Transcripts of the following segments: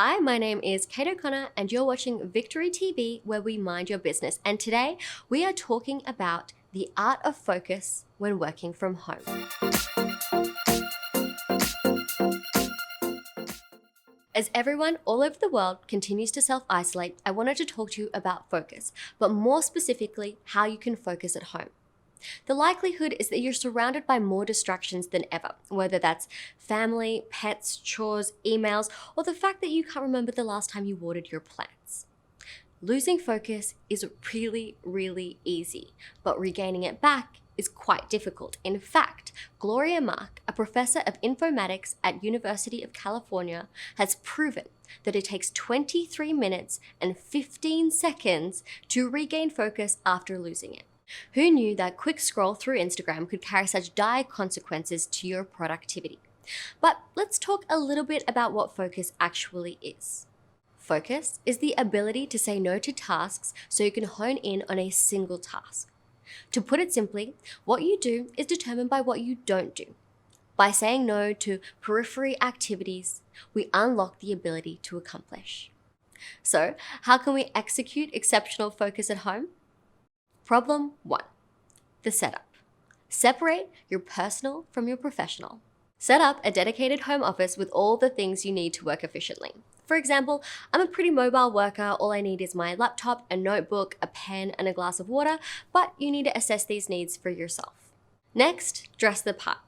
Hi, my name is Kate O'Connor, and you're watching Victory TV, where we mind your business. And today we are talking about the art of focus when working from home. As everyone all over the world continues to self-isolate, I wanted to talk to you about focus, but more specifically, how you can focus at home. The likelihood is that you're surrounded by more distractions than ever, whether that's family, pets, chores, emails, or the fact that you can't remember the last time you watered your plants. Losing focus is really, really easy, but regaining it back is quite difficult. In fact, Gloria Mark, a professor of informatics at University of California, has proven that it takes 23 minutes and 15 seconds to regain focus after losing it. Who knew that quick scroll through Instagram could carry such dire consequences to your productivity? But let's talk a little bit about what focus actually is. Focus is the ability to say no to tasks so you can hone in on a single task. To put it simply, what you do is determined by what you don't do. By saying no to periphery activities, we unlock the ability to accomplish. So, how can we execute exceptional focus at home? Problem 1. The setup. Separate your personal from your professional. Set up a dedicated home office with all the things you need to work efficiently. For example, I'm a pretty mobile worker. All I need is my laptop, a notebook, a pen, and a glass of water, but you need to assess these needs for yourself. Next, dress the part.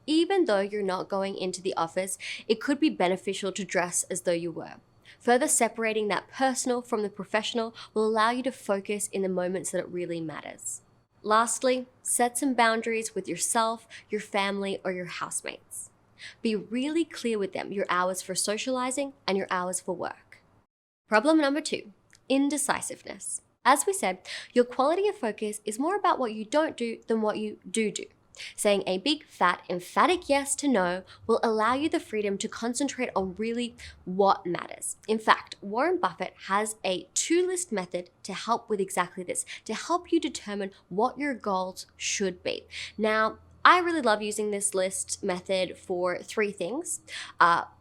Even though you're not going into the office, it could be beneficial to dress as though you were. Further separating that personal from the professional will allow you to focus in the moments that it really matters. Lastly, set some boundaries with yourself, your family, or your housemates. Be really clear with them your hours for socializing and your hours for work. Problem number 2, indecisiveness. As we said, your quality of focus is more about what you don't do than what you do. Saying a big, fat, emphatic yes to no will allow you the freedom to concentrate on really what matters. In fact, Warren Buffett has a to-list method to help with exactly this, to help you determine what your goals should be. Now, I really love using this list method for 3 things.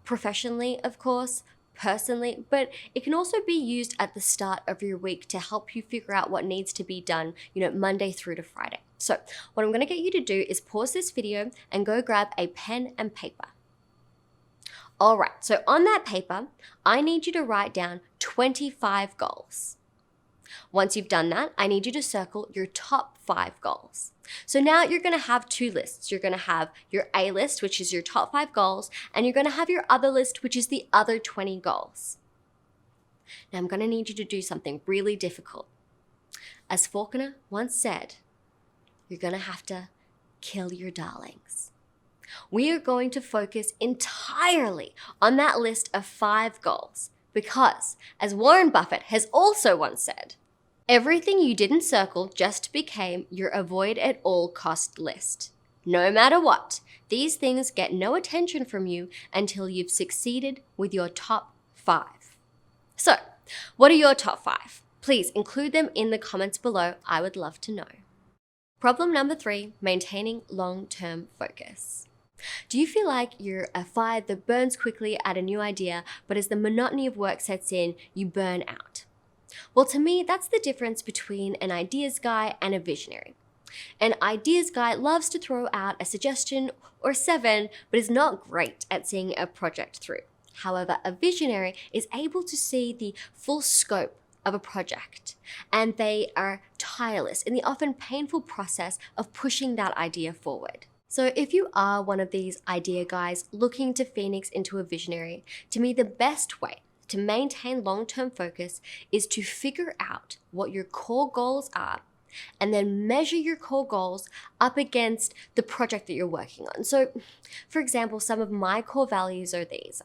Professionally, of course, personally, but it can also be used at the start of your week to help you figure out what needs to be done, Monday through to Friday. So what I'm going to get you to do is pause this video and go grab a pen and paper. All right, so on that paper, I need you to write down 25 goals. Once you've done that, I need you to circle your top 5 goals. So now you're going to have 2 lists. You're going to have your A list, which is your top 5 goals, and you're going to have your other list, which is the other 20 goals. Now I'm going to need you to do something really difficult. As Faulkner once said, you're going to have to kill your darlings. We are going to focus entirely on that list of 5 goals because, as Warren Buffett has also once said, everything you didn't circle just became your avoid at all cost list. No matter what, these things get no attention from you until you've succeeded with your top 5. So, what are your top 5? Please include them in the comments below. I would love to know. Problem number 3, maintaining long-term focus. Do you feel like you're a fire that burns quickly at a new idea, but as the monotony of work sets in, you burn out? Well, to me, that's the difference between an ideas guy and a visionary. An ideas guy loves to throw out a suggestion or 7, but is not great at seeing a project through. However, a visionary is able to see the full scope of a project, and they are tireless in the often painful process of pushing that idea forward. So if you are one of these idea guys looking to phoenix into a visionary, to me the best way to maintain long-term focus is to figure out what your core goals are and then measure your core goals up against the project that you're working on. So, for example, some of my core values are these: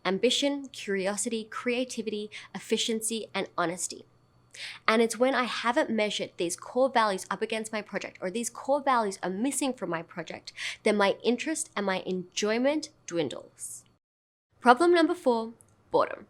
ambition, curiosity, creativity, efficiency, and honesty. And it's when I haven't measured these core values up against my project, or these core values are missing from my project, that my interest and my enjoyment dwindles. Problem number 4, boredom.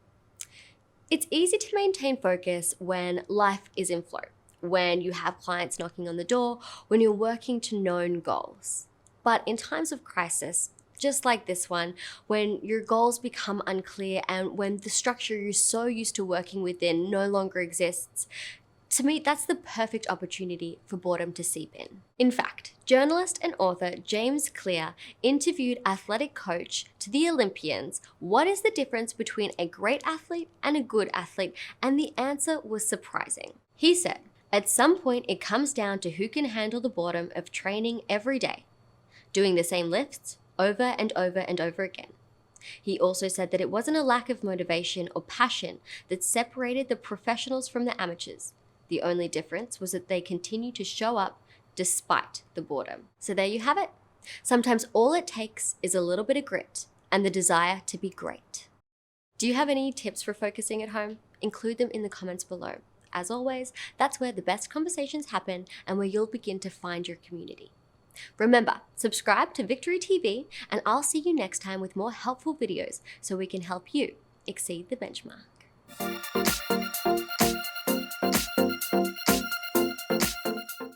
It's easy to maintain focus when life is in flow, when you have clients knocking on the door, when you're working to known goals. But in times of crisis, just like this one, when your goals become unclear and when the structure you're so used to working within no longer exists, to me, that's the perfect opportunity for boredom to seep in. In fact, journalist and author James Clear interviewed athletic coach to the Olympians, what is the difference between a great athlete and a good athlete? And the answer was surprising. He said, at some point it comes down to who can handle the boredom of training every day, doing the same lifts over and over and over again. He also said that it wasn't a lack of motivation or passion that separated the professionals from the amateurs. The only difference was that they continue to show up despite the boredom. So there you have it. Sometimes all it takes is a little bit of grit and the desire to be great. Do you have any tips for focusing at home? Include them in the comments below. As always, that's where the best conversations happen and where you'll begin to find your community. Remember, subscribe to Victory TV and I'll see you next time with more helpful videos so we can help you exceed the benchmark.